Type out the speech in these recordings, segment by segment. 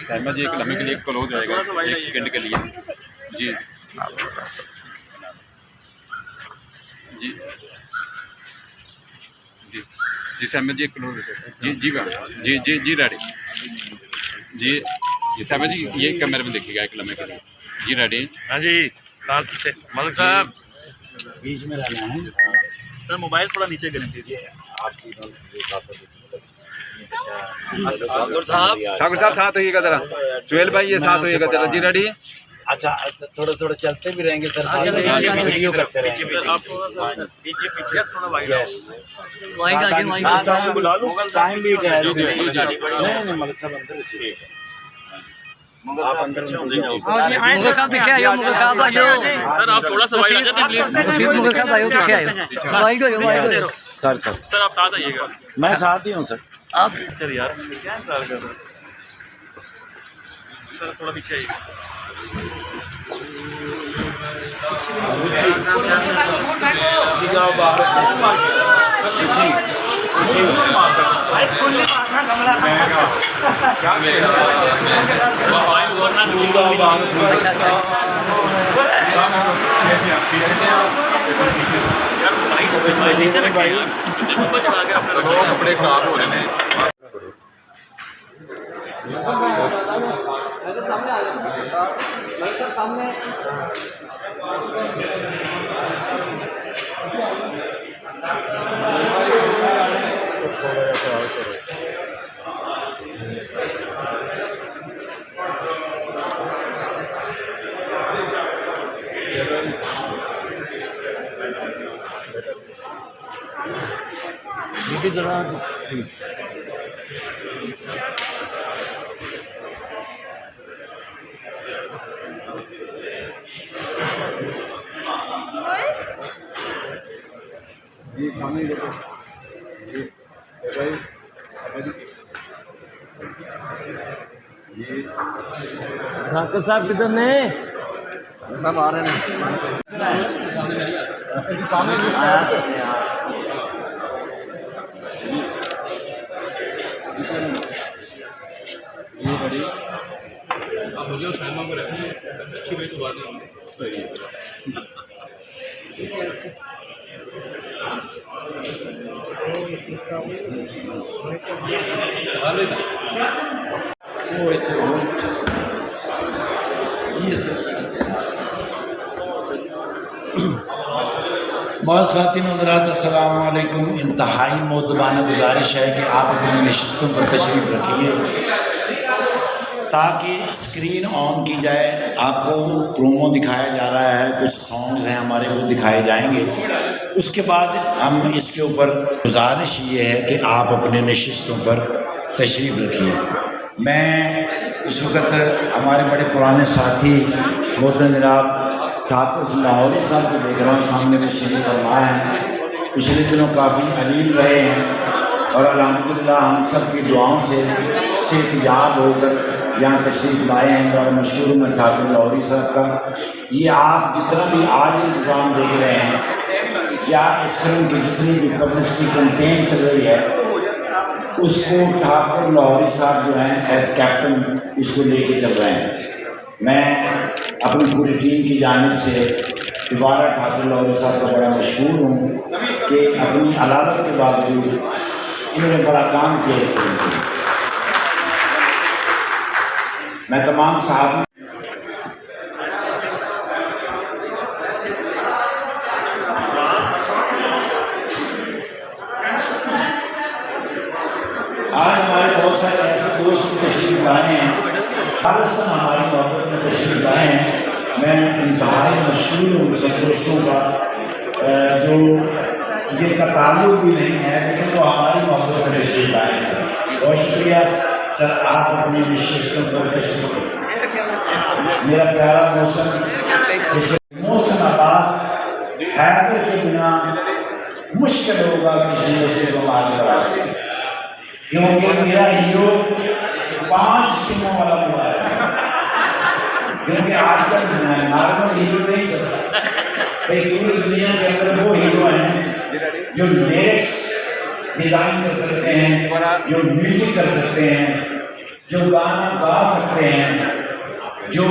सहमा जी एक लम्हे के लिए क्लोज जाएगा 1 सेकंड के लिए। जी जी जी जी सहमा जी क्लोज जी जी जी जी जी रेडी जी जी सहमा जी ये कैमरे में देखिएगा एक लम्हे के लिए। जी रेडी। हाँ जी से मलिक साहब बीच में रहना है सर, मोबाइल थोड़ा नीचे करें दीजिए। ठाकुर साहब साथ होइएगा जरा, सुहेल भाई ये साथ होइएगा जरा। जी रेडी। अच्छा थोड़ा थोड़ा चलते भी रहेंगे सर, नीचे करते रहेंगे। पीछे आप पीछे पीछे थोड़ा वाइड टाइम भी नहीं मलिक साहब अंदर आप अंदर मुगल साहब पीछे आइए, मुगल साहब आइए सर, आप थोड़ा सा वाइड आ जाते प्लीज। मुगल साहब आइए, पीछे आइए, वाइड हो जाओ। सर आप साथ आइएगा। मैं साथ ही हूँ सर। आप सर यार क्या इंतजार कर रहे हैं सर, थोड़ा पीछे आइए। नीचे रखिए यार, ऊपर चढ़ा के अपने रखो, कपड़े खराब हो रहे हैं। ठाकुर साहब किधर ने सब आ रहे हैं ये बड़ी अब मुझे उस सहमा को रखनी अच्छी भाई तो बात नहीं। बहुत ख़ातिन हज़रात अस्सलाम वालेकुम। इंतहाई मोदबाना गुजारिश है कि आप अपनी नशिस्तों पर तशरीफ़ रखिए ताकि स्क्रीन ऑन की जाए। आपको प्रोमो दिखाया जा रहा है, कुछ सॉन्ग्स हैं हमारे वो दिखाए जाएंगे। उसके बाद हम इसके ऊपर गुजारिश ये है कि आप अपने नशिस्तों पर तशरीफ़ रखिए। मैं इस वक्त हमारे बड़े पुराने साथी मोहतरम जनाब ठाकुर लाहौरी साहब को देख रहा हूँ, सामने में शरीफ फरमाया है। पिछले दिनों काफ़ी अलील रहे हैं और अल्हम्दुलिल्लाह हम सब की दुआओं से सेहतयाब होकर यहाँ तशरीफ़ लाए हैं। बड़ा मशहूर में ठाकुर लाहौरी साहब का ये आप जितना भी आज इंतज़ाम देख रहे हैं या इस फिल्म की जितनी भी पब्लिसिटी कैंपेन चल रही है उसको ठाकुर लाहौरी साहब जो हैं एज कैप्टन इसको लेके चल रहे हैं। मैं अपनी पूरी टीम की जानिब से दोबारा ठाकुर लाहौरी साहब का बड़ा मशहूर हूँ कि अपनी अलालत के बावजूद इन्होंने बड़ा काम किया इस फिल्म में। मैं तमाम साहब आज हमारे बहुत सारे ऐसे दोस्त तशरीफ लाए हैं, खालिस्तान हमारी मोहब्बत में तशरीफ लाए हैं। मैं इंतहाई मशहूर हूँ सब दोस्तों का जो जिनका ताल्लुक भी नहीं है लेकिन वो हमारी मोहब्बत में तशरीफ लाए हैं। सर बहुत शुक्रिया सर, आप अपनी नशिस्तों पर तशरीफ। मेरा प्यारा मोहसिन अब्बास हैदर के बिना मुश्किल होगा किसी वजह को आगे बढ़ा सके, क्योंकि मेरा हीरो 5 सिमों वाला मोबाइल है। क्योंकि आजकल नॉर्मल हीरो नहीं चलता, पूरी दुनिया के अंदर वो हीरो हैं जो लिरिक्स डिज़ाइन कर सकते हैं, जो म्यूजिक कर सकते हैं, जो गाना गा सकते हैं, जो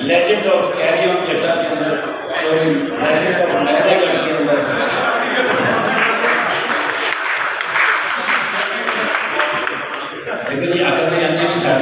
लेजेंड ऑफ कैरी ऑन जटा के अंदर, सॉरी लेजेंड ऑफ नायरागढ़ के अंदर लेकिन ये अकल ने अन्य भी साथ